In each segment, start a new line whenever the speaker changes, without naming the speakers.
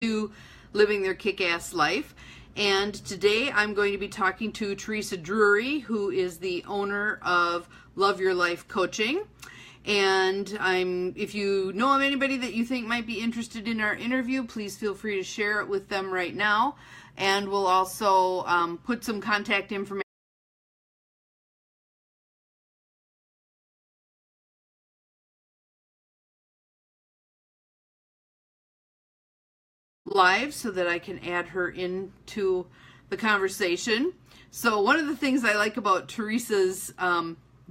to living their kick-ass life. And today I'm going to be talking to Theresa Drury, who is the owner of Love Your Life Coaching. And if you know of anybody that you think might be interested in our interview, please feel free to share it with them right now. And we'll also put some contact information live so that I can add her into the conversation. So one of the things I like about Theresa's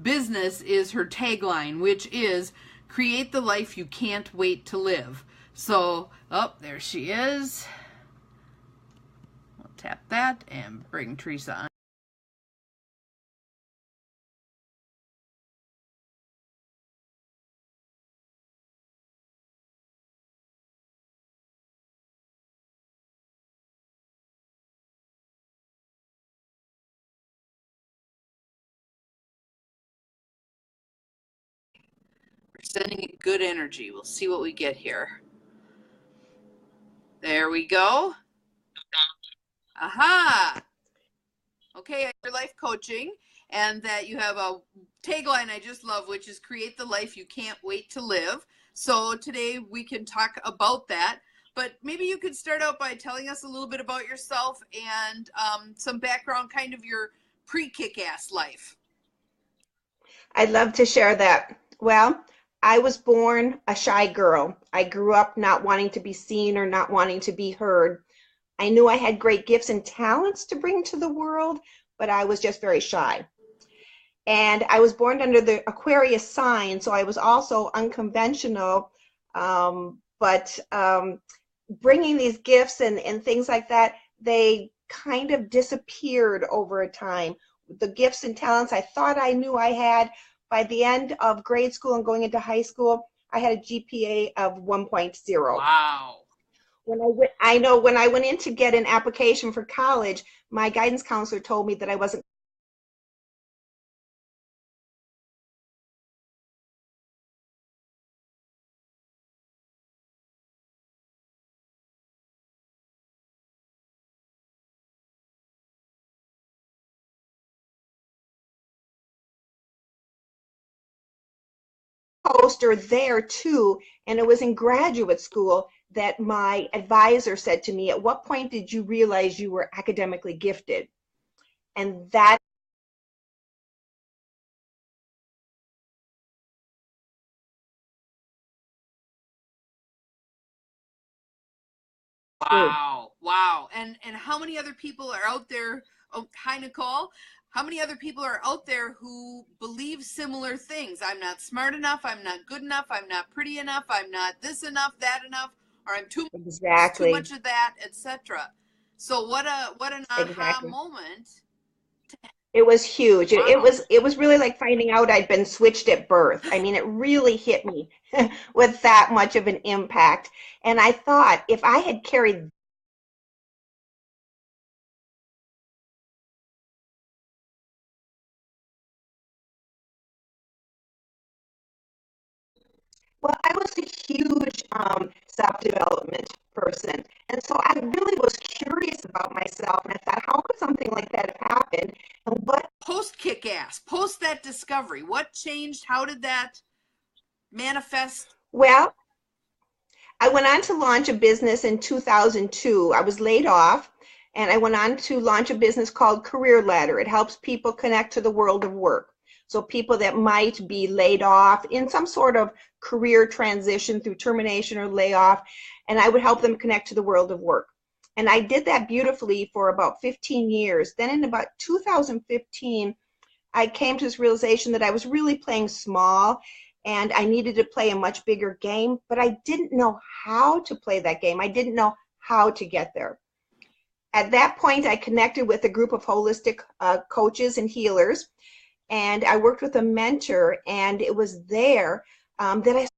business is her tagline, which is create the life you can't wait to live. So, oh, there she is. We'll tap that and bring Theresa on. We're sending it good energy. We'll see what we get here. There we go. Aha! Okay, your life coaching, and that you have a tagline I just love, which is create the life you can't wait to live. So today we can talk about that, but maybe you could start out by telling us a little bit about yourself and some background, kind of your pre-kick-ass life.
I'd love to share that. Well, I was born a shy girl. I grew up not wanting to be seen or not wanting to be heard. I knew I had great gifts and talents to bring to the world, but I was just very shy. And I was born under the Aquarius sign, so I was also unconventional. But bringing these gifts and things like that, they kind of disappeared over a time. The gifts and talents I thought I knew I had, by the end of grade school and going into high school, I had a GPA of 1.0.
Wow.
When I went in to get an application for college, my guidance counselor told me that I wasn't. Poster there too, and it was in graduate school that my advisor said to me, at what point did you realize you were academically gifted? And that true.
Wow. Wow. And how many other people are out there? Oh, hi, Nicole. How many other people are out there who believe similar things? I'm not smart enough. I'm not good enough. I'm not pretty enough. I'm not this enough, that enough, or I'm too
Exactly.
much of that, etc. So what an aha
Exactly.
moment.
It was huge.
Wow.
It was really like finding out I'd been switched at birth. I mean, it really hit me with that much of an impact. And I thought if I had carried. Well, I was a huge self-development person. And so I really was curious about myself. And I thought, how could something like that have happened? And what,
Post kick ass, post that discovery, what changed? How did that manifest?
well, I went on to launch a business in 2002. I was laid off and I went on to launch a business called Career Ladder. It helps people connect to the world of work. So people that might be laid off in some sort of career transition through termination or layoff, and I would help them connect to the world of work. And I did that beautifully for about 15 years. Then in about 2015, I came to this realization that I was really playing small and I needed to play a much bigger game, but I didn't know how to play that game. I didn't know how to get there. At that point, I connected with a group of holistic coaches and healers, and I worked with a mentor, and it was there that I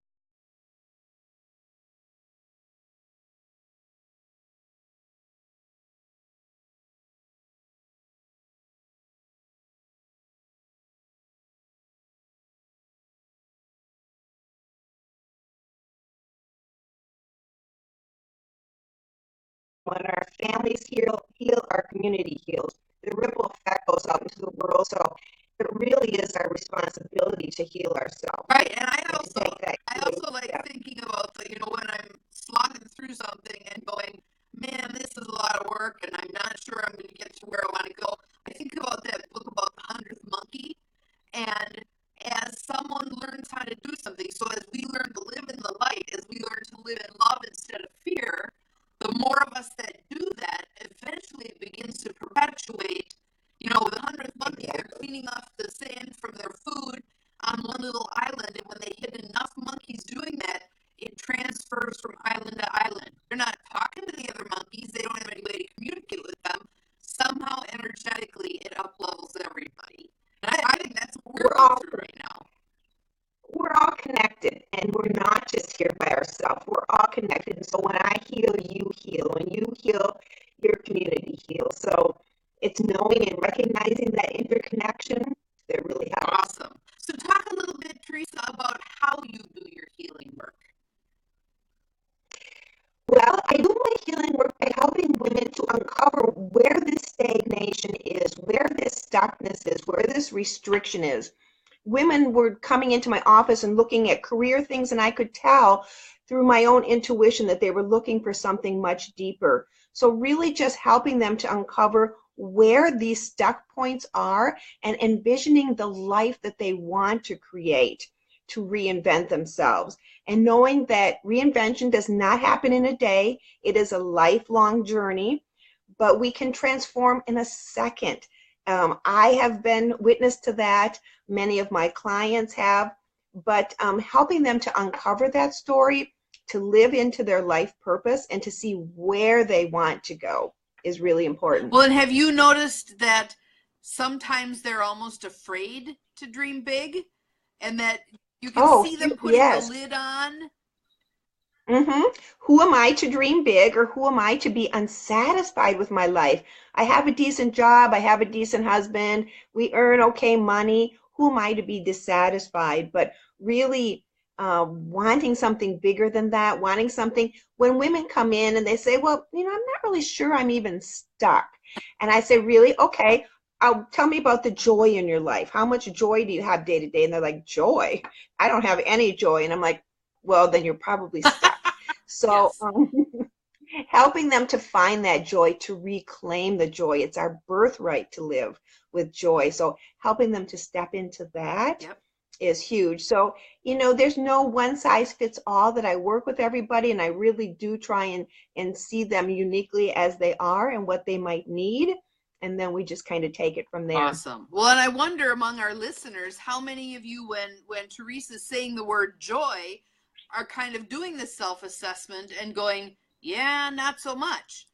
when our families heal, our community heals. The ripple effect goes out into the world. So it really is our responsibility to heal ourselves.
Right, and I
and to
also
take that
I
healing
also like
step.
thinking about when I'm slogging through something and going, man, this is a lot of work, and I'm not sure I'm going to get to where I want to go. I think about that book about the 100th monkey, and as someone learns how to do something, so as we learn to live in the light, as we learn to live in love instead of fear, the more of us that do that, eventually it begins to perpetuate. The 100th monkey, they're cleaning off the sand from their food on one little island, and when they hit enough monkeys doing that, it transfers from island to island. They're not talking to the other monkeys. They don't have any way to communicate with them. Somehow, energetically, it up-levels everybody. And I think that's what we're going through right now.
We're all connected, and we're not just here by ourselves. We're all connected. And so when I heal, you heal. When you heal, your community heals. So it's knowing and recognizing that interconnection that really helps.
Awesome. So talk a little bit, Theresa, about how you do your healing work.
Well, I do my healing work by helping women to uncover where this stagnation is, where this stuckness is, where this restriction is. Women were coming into my office and looking at career things, and I could tell through my own intuition that they were looking for something much deeper. So really just helping them to uncover where these stuck points are and envisioning the life that they want to create, to reinvent themselves, and knowing that reinvention does not happen in a day. It is a lifelong journey, but we can transform in a second. I have been witness to that. Many of my clients have, but helping them to uncover that story, to live into their life purpose, and to see where they want to go is really important.
Well, and have you noticed that sometimes they're almost afraid to dream big, and that you can see them putting the lid on?
Who am I to dream big, or who am I to be unsatisfied with my life? I have a decent job. I have a decent husband. We earn okay money. Who am I to be dissatisfied? But really wanting something bigger than that, wanting something. When women come in and they say, well, I'm not really sure I'm even stuck. And I say, really? Okay. Tell me about the joy in your life. How much joy do you have day to day? And they're like, joy? I don't have any joy. And I'm like, well, then you're probably stuck. So helping them to find that joy, to reclaim the joy. It's our birthright to live with joy. So helping them to step into that is huge. So, there's no one size fits all, that I work with everybody, and I really do try and see them uniquely as they are and what they might need. And then we just kind of take it from there.
Awesome. Well, and I wonder among our listeners, how many of you, when Theresa's saying the word joy, are kind of doing this self-assessment and going, yeah, not so much.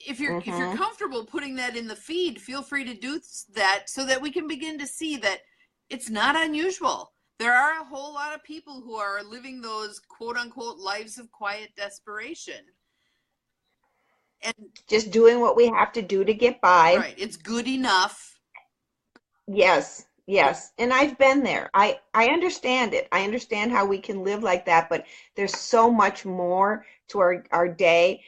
If you're comfortable putting that in the feed, feel free to do that, so that we can begin to see that it's not unusual. There are a whole lot of people who are living those quote unquote lives of quiet desperation. And
just doing what we have to do to get by.
Right. It's good enough.
Yes. And I've been there. I understand it. I understand how we can live like that, but there's so much more to our day.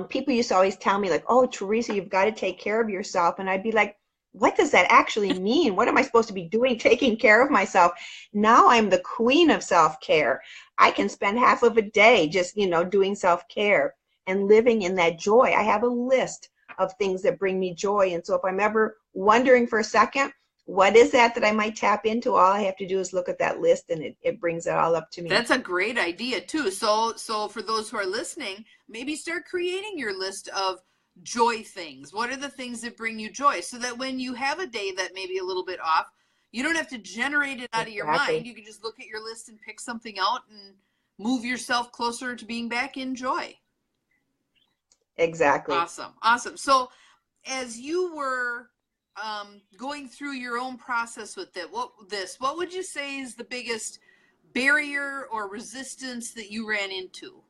People used to always tell me, like, oh, Theresa, you've got to take care of yourself. And I'd be like, what does that actually mean? What am I supposed to be doing, taking care of myself? Now I'm the queen of self-care. I can spend half of a day just, doing self-care and living in that joy. I have a list of things that bring me joy. And so if I'm ever wondering for a second, what is that I might tap into, all I have to do is look at that list, and it brings it all up to me.
That's a great idea too. So for those who are listening, maybe start creating your list of joy things. What are the things that bring you joy? So that when you have a day that may be a little bit off, you don't have to generate it out of your mind. You can just look at your list and pick something out and move yourself closer to being back in joy.
Exactly.
Awesome. So as you were going through your own process with it, what would you say is the biggest barrier or resistance that you ran into?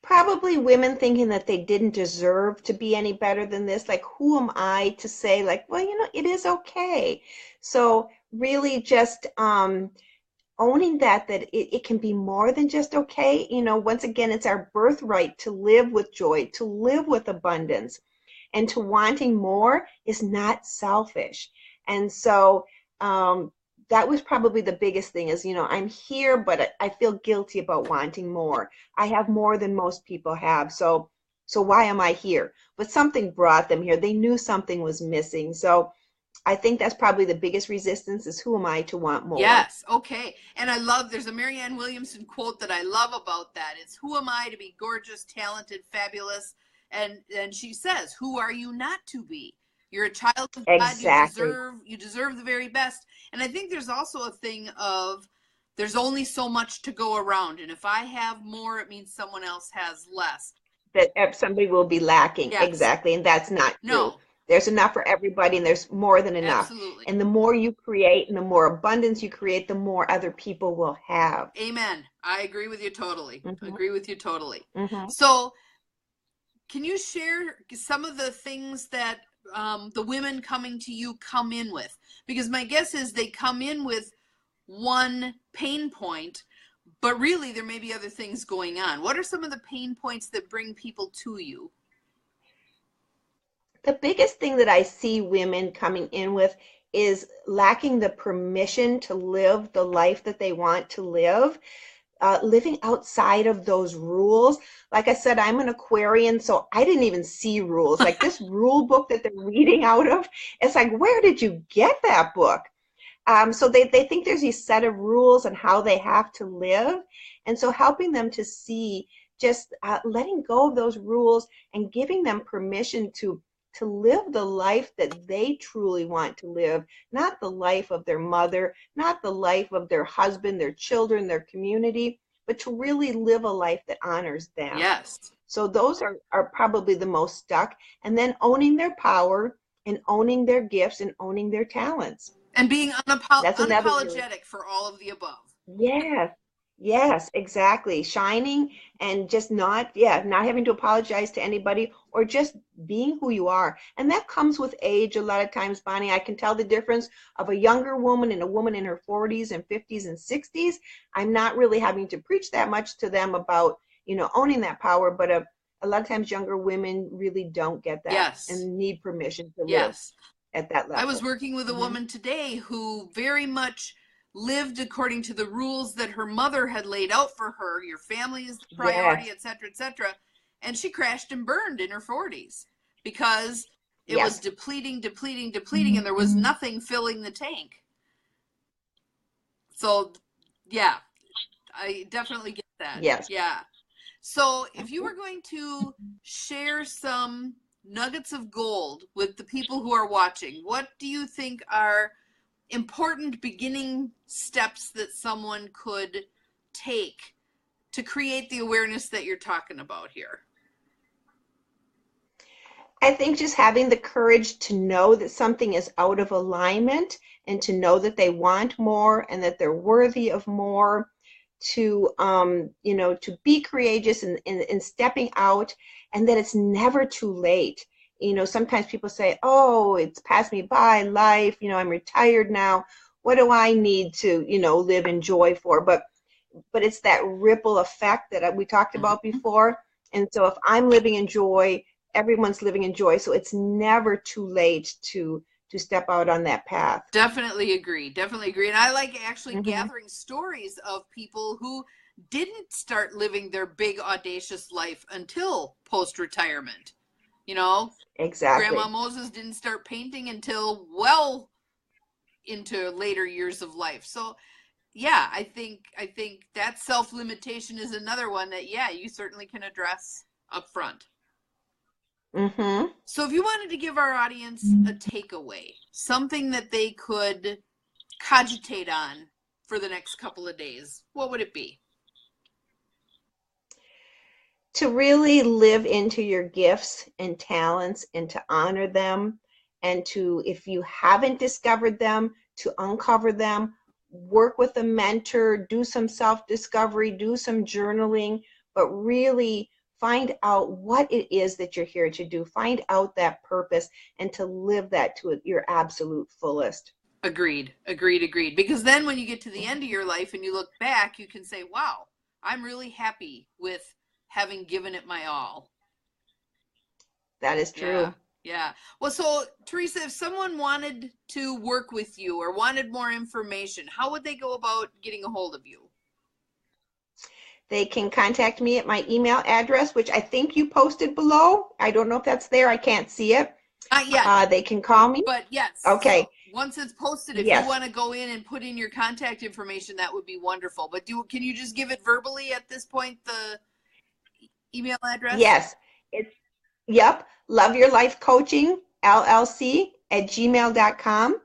Probably women thinking that they didn't deserve to be any better than this. Like, who am I to say, like, well, it is okay. So really just owning that it can be more than just okay. Once again, it's our birthright to live with joy, to live with abundance, and to wanting more is not selfish. And so that was probably the biggest thing is, I'm here, but I feel guilty about wanting more. I have more than most people have. So why am I here? But something brought them here. They knew something was missing. So I think that's probably the biggest resistance is who am I to want more?
Yes. Okay. And there's a Marianne Williamson quote that I love about that. It's, who am I to be gorgeous, talented, fabulous? And she says, who are you not to be? You're a child of God.
Exactly.
You deserve the very best. And I think there's also a thing of there's only so much to go around. And if I have more, it means someone else has less.
That somebody will be lacking.
Yes.
Exactly. And that's not true.
No.
There's enough for everybody, and there's more than enough.
Absolutely.
And the more you create and the more abundance you create, the more other people will have.
Amen. I agree with you totally. Agree with you totally.
Mm-hmm.
So can you share some of the things that the women coming to you come in with? Because my guess is they come in with one pain point, but really there may be other things going on. What are some of the pain points that bring people to you?
The biggest thing that I see women coming in with is lacking the permission to live the life that they want to live. Living outside of those rules. Like I said, I'm an Aquarian, so I didn't even see rules. Like this rule book that they're reading out of, it's like, where did you get that book? So they think there's a set of rules on how they have to live. And so helping them to see just letting go of those rules and giving them permission to live the life that they truly want to live, not the life of their mother, not the life of their husband, their children, their community, but to really live a life that honors them.
Yes.
So those are probably the most stuck. And then owning their power and owning their gifts and owning their talents.
And being unapologetic for all of the above.
Yes, exactly. Shining and just not having to apologize to anybody or just being who you are. And that comes with age a lot of times, Bonnie. I can tell the difference of a younger woman and a woman in her 40s and 50s and 60s. I'm not really having to preach that much to them about, owning that power, but a lot of times younger women really don't get that.
Yes.
And need permission to live at that level.
I was working with a woman today who very much lived according to the rules that her mother had laid out for her. Your family is the priority, et cetera, et cetera. And she crashed and burned in her 40s because it was depleting, and there was nothing filling the tank. So, yeah, I definitely get that.
Yes.
Yeah. So if you were going to share some nuggets of gold with the people who are watching, what do you think are important beginning steps that someone could take to create the awareness that you're talking about here?
I think just having the courage to know that something is out of alignment and to know that they want more and that they're worthy of more, to to be courageous in stepping out, and that it's never too late. Sometimes people say, oh, it's passed me by life, I'm retired now, what do I need to live in joy for? But it's that ripple effect that we talked about before. And so if I'm living in joy, everyone's living in joy. So it's never too late to step out on that path.
Definitely agree. And I like actually gathering stories of people who didn't start living their big audacious life until post-retirement.
Exactly.
Grandma Moses didn't start painting until well into later years of life. So yeah, I think that self-limitation is another one that, you certainly can address up front. So if you wanted to give our audience a takeaway, something that they could cogitate on for the next couple of days, what would it be?
To really live into your gifts and talents and to honor them, and to, if you haven't discovered them, to uncover them, work with a mentor, do some self-discovery, do some journaling, but really find out what it is that you're here to do. Find out that purpose and to live that to your absolute fullest.
Agreed, agreed, agreed. Because then when you get to the end of your life and you look back, you can say, wow, I'm really happy with having given it my all.
That is true.
Yeah. Yeah. Well, so Theresa, if someone wanted to work with you or wanted more information, how would they go about getting a hold of you?
They can contact me at my email address, which I think you posted below. I don't know if that's there. I can't see it.
Not yet,
They can call me.
but yes.
Okay.
So once it's posted, if you
Yes.
want to go in and put in your contact information, that would be wonderful. But can you just give it verbally at this point, the email address?
Yes. It's, yep. Love Your Life Coaching, LLC at gmail.com.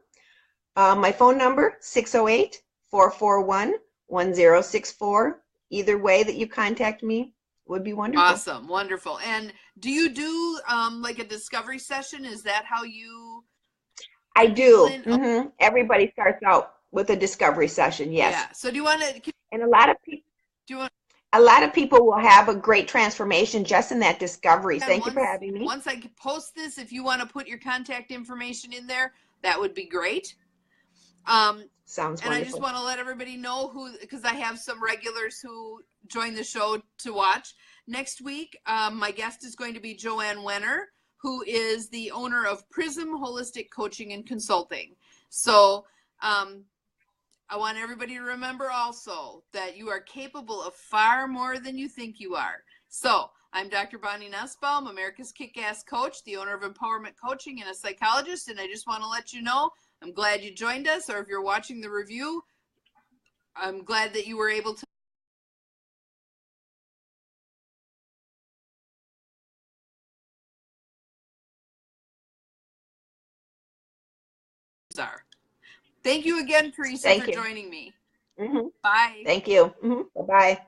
My phone number, 608-441-1064. Either way that you contact me would be wonderful.
Awesome. Wonderful. And do you do like a discovery session? Is that how you?
I do. Mm-hmm. Everybody starts out with a discovery session. Yes.
Yeah. So do you want to?
And a lot of people.
Do you want?
A lot of people will have a great transformation just in that discovery. Thank you for having me.
Once I post this, if you want to put your contact information in there, that would be great.
Sounds wonderful.
And I just want to let everybody know because I have some regulars who join the show to watch. Next week, my guest is going to be Joanne Wenner, who is the owner of Prism Holistic Coaching and Consulting. So I want everybody to remember also that you are capable of far more than you think you are. So I'm Dr. Bonnie Nussbaum, America's Kick-Ass Coach, the owner of Empowerment Coaching and a psychologist. And I just want to let you know, I'm glad you joined us, or if you're watching the review, I'm glad that you were able to. Thank you again, Theresa, for joining me.
Mm-hmm.
Bye.
Thank you. Mm-hmm. Bye-bye.